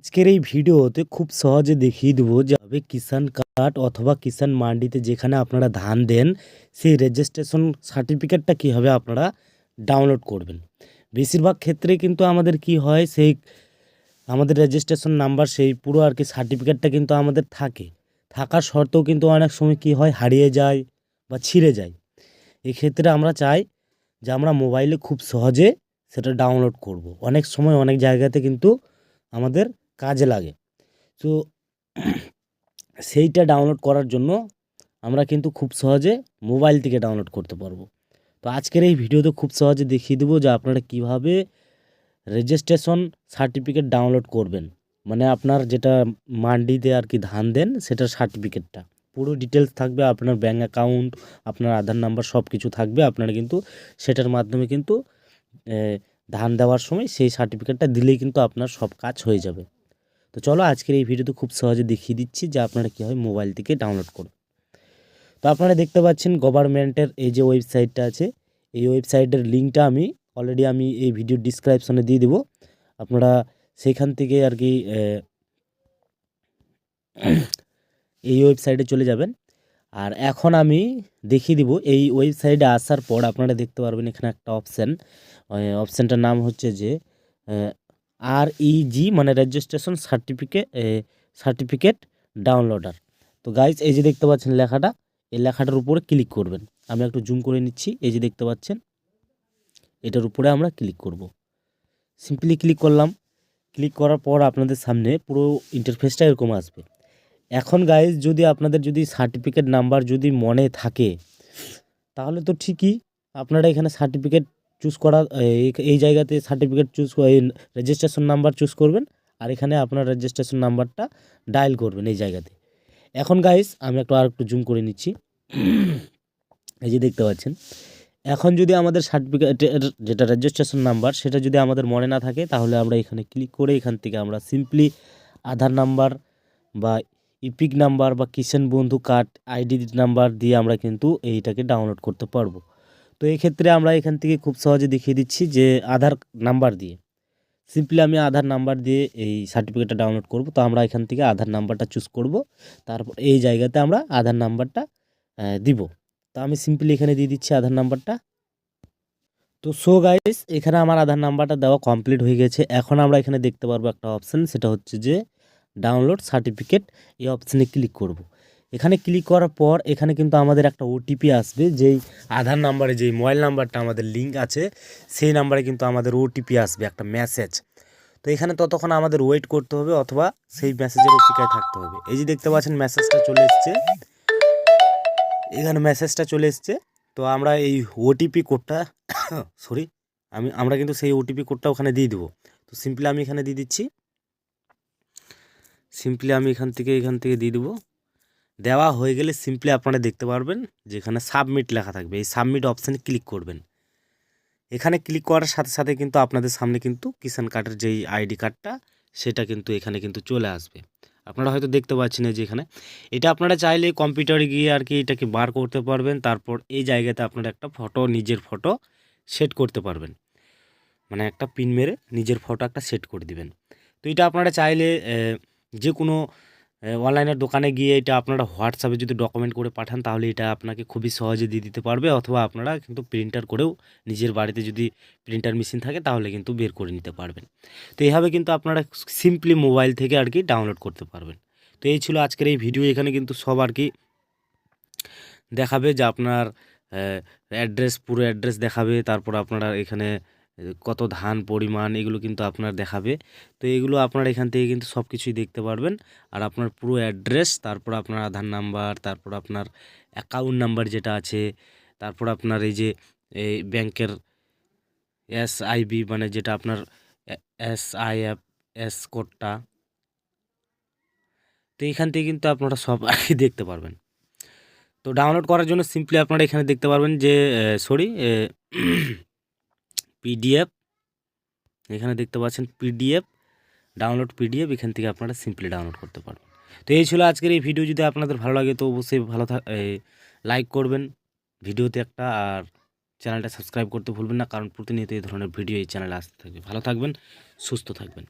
আজকের এই ভিডিওতে খুব সহজে দেখিয়ে দেবো যে কিষাণ কার্ড অথবা কিষাণ মান্ডিতে যেখানে আপনারা ধান দেন সেই রেজিস্ট্রেশন সার্টিফিকেটটা কীভাবে আপনারা ডাউনলোড করবেন। বেশিরভাগ ক্ষেত্রে কিন্তু আমাদের কি হয়, সেই আমাদের রেজিস্ট্রেশন নাম্বার সেই পুরো আর কি সার্টিফিকেটটা কিন্তু আমাদের থাকার সত্ত্বেও কিন্তু অনেক সময় কি হয়, হারিয়ে যায় বা ছিঁড়ে যায়। এক্ষেত্রে আমরা চাই যে আমরা মোবাইলে খুব সহজে সেটা ডাউনলোড করব। অনেক সময় অনেক জায়গাতে কিন্তু আমাদের কাজে লাগে। তো সেইটা ডাউনলোড করার জন্য আমরা কিন্তু খুব সহজে মোবাইল থেকে ডাউনলোড করতে পারবো। তো আজকের এই ভিডিওতে খুব সহজে দেখিয়ে দেবো যে আপনারা কিভাবে রেজিস্ট্রেশন সার্টিফিকেট ডাউনলোড করবেন। মানে আপনার যেটা মান্ডিতে আর কি ধান দেন সেটার সার্টিফিকেটটা পুরো ডিটেলস থাকবে, আপনার ব্যাঙ্ক অ্যাকাউন্ট, আপনার আধার নাম্বার সব কিছু থাকবে। আপনারা কিন্তু সেটার মাধ্যমে কিন্তু ধান দেওয়ার সময় সেই সার্টিফিকেটটা দিলেই কিন্তু আপনার সব কাজ হয়ে যাবে। তো চলো আজকের এই ভিডিওতে খুব সহজে দেখিয়ে দিচ্ছি যে আপনারা কীভাবে মোবাইল থেকে ডাউনলোড করুন। তো আপনারা দেখতে পাচ্ছেন গভর্নমেন্টের এই যে ওয়েবসাইটটা আছে, এই ওয়েবসাইটের লিঙ্কটা আমি অলরেডি এই ভিডিও ডিসক্রিপশনে দিয়ে দেবো। আপনারা সেইখান থেকে আর কি এই ওয়েবসাইটে চলে যাবেন। আর এখন আমি দেখিয়ে দিব এই ওয়েবসাইটে আসার পর আপনারা দেখতে পারবেন এখানে একটা অপশানটার নাম হচ্ছে যে REG মানে রেজিস্ট্রেশন সার্টিফিকেট ডাউনলোডার। তো গাইজ এই যে দেখতে পাচ্ছেন লেখাটা, এই লেখাটার উপরে ক্লিক করবেন। আমি একটু জুম করে নিচ্ছি, এই যে দেখতে পাচ্ছেন এটার উপরে আমরা ক্লিক করব। সিম্পলি ক্লিক করলাম। ক্লিক করার পর আপনাদের সামনে পুরো ইন্টারফেসটা এরকম আসবে। এখন গাইজ যদি আপনাদের সার্টিফিকেট নাম্বার যদি মনে থাকে তাহলে তো ঠিকই, আপনারা এখানে সার্টিফিকেট চুজ করা এই জায়গাতে সার্টিফিকেট রেজিস্ট্রেশন নাম্বার চুজ করবেন আর এখানে আপনার রেজিস্ট্রেশন নাম্বারটা ডায়াল করবেন এই জায়গাতে। এখন গাইজ আমি আরেকটু জুম করে নিচ্ছি, এই যে দেখতে পাচ্ছেন। এখন যদি আমাদের সার্টিফিকেটের যেটা রেজিস্ট্রেশন নাম্বার সেটা যদি আমাদের মনে না থাকে তাহলে আমরা এখানে ক্লিক করে এখান থেকে আমরা সিম্পলি আধার নাম্বার বা ইপিক নাম্বার বা কিষাণ বন্ধু কার্ড আইডি নাম্বার দিয়ে আমরা কিন্তু এইটাকে ডাউনলোড করতে পারবো। তো এই ক্ষেত্রে আমরা এখান থেকে খুব সহজে দেখিয়ে দিচ্ছি যে আধার নাম্বার দিয়ে সিম্পলি আমি আধার নাম্বার দিয়ে এই সার্টিফিকেটটা ডাউনলোড করব। তো আমরা এখান থেকে আধার নাম্বারটা চুজ করব, তারপর এই জায়গাতে আমরা আধার নাম্বারটা দিব। তো আমি সিম্পলি এখানে দিয়ে দিচ্ছি আধার নাম্বারটা। তো সো গাইস এখানে আমার আধার নাম্বারটা দেওয়া কমপ্লিট হয়ে গেছে। এখন আমরা এখানে দেখতে পারবো একটা অপশান, সেটা হচ্ছে যে ডাউনলোড সার্টিফিকেট। এই অপশানে ক্লিক করব। এখানে ক্লিক করার পর এখানে কিন্তু আমাদের একটা ওটিপি আসবে, যেই আধার নাম্বারে যেই মোবাইল নাম্বারটা আমাদের লিঙ্ক আছে সেই নাম্বারে কিন্তু আমাদের ওটিপি আসবে, একটা মেসেজ। তো এখানে ততক্ষণ আমাদের ওয়েট করতে হবে অথবা সেই মেসেজের অপেক্ষায় থাকতে হবে। এই যে দেখতে পাচ্ছেন মেসেজটা চলে এসছে, এখানে মেসেজটা চলে এসছে। তো আমরা এই ওটিপি কোডটা আমরা কিন্তু সেই ওটিপি কোডটা ওখানে দিয়ে দেবো। তো সিম্পলি আমি এখানে দিয়ে দিচ্ছি, সিম্পলি আমি এখান থেকে দিয়ে দেবো। দেওয়া হয়ে গেলে সিম্পলি আপনারা দেখতে পারবেন যেখানে সাবমিট লেখা থাকবে, এই সাবমিট অপশানে ক্লিক করবেন। এখানে ক্লিক করার সাথে সাথে কিন্তু আপনাদের সামনে কিন্তু কিষাণ কার্ডের যেই আইডি কার্ডটা সেটা কিন্তু এখানে কিন্তু চলে আসবে। আপনারা হয়তো দেখতে পাচ্ছেন যে এখানে এটা আপনারা চাইলে কম্পিউটারে গিয়ে আর কি এটাকে বার করতে পারবেন। তারপর এই জায়গাতে আপনারা একটা ফটো, নিজের ফটো সেট করতে পারবেন, মানে একটা পিন মেরে নিজের ফটো একটা সেট করে দিবেন। তো এটা আপনারা চাইলে যে কোনো অনলাইনের দোকানে গিয়ে এটা আপনারা হোয়াটসঅ্যাপে যদি ডকুমেন্ট করে পাঠান তাহলে এটা আপনাকে খুবই সহজে দিয়ে দিতে পারবে, অথবা আপনারা কিন্তু প্রিন্টার করেও নিজের বাড়িতে যদি প্রিন্টার মেশিন থাকে তাহলে কিন্তু বের করে নিতে পারবেন। তো এইভাবে কিন্তু আপনারা সিম্পলি মোবাইল থেকে আর কি ডাউনলোড করতে পারবেন। তো এই ছিল আজকের এই ভিডিও। এখানে কিন্তু সব আর কি দেখাবে যে আপনার অ্যাড্রেস, পুরো অ্যাড্রেস দেখাবে, তারপর আপনারা এখানে কত ধান পরিমাণ এগুলো কিন্তু আপনার দেখাবে। তো এগুলো আপনারা এখান থেকে কিন্তু সব কিছুই দেখতে পারবেন। আর আপনার পুরো অ্যাড্রেস, তারপর আপনার আধার নাম্বার, তারপর আপনার অ্যাকাউন্ট নাম্বার যেটা আছে, তারপর আপনার এই যে এই ব্যাংকের SIB মানে যেটা আপনার SIFS কোডটা, তো এখান থেকে কিন্তু আপনারা সব আর কি দেখতে পারবেন। তো ডাউনলোড করার জন্য সিম্পলি আপনারা এখানে দেখতে পারবেন যে PDF, এখানে দেখতে পাচ্ছেন PDF, ডাউনলোড PDF, এখান থেকে আপনারা সিম্পলি ডাউনলোড করতে পারবেন। তো এই ছিল আজকের এই ভিডিও। যদি আপনাদের ভালো লাগে তো অবশ্যই লাইক করবেন ভিডিওতে একটা, আর চ্যানেলটা সাবস্ক্রাইব করতে ভুলবেন না, কারণ প্রতিনিয়ত এই ধরনের ভিডিও এই চ্যানেলে আসতে থাকবে। ভালো থাকবেন, সুস্থ থাকবেন।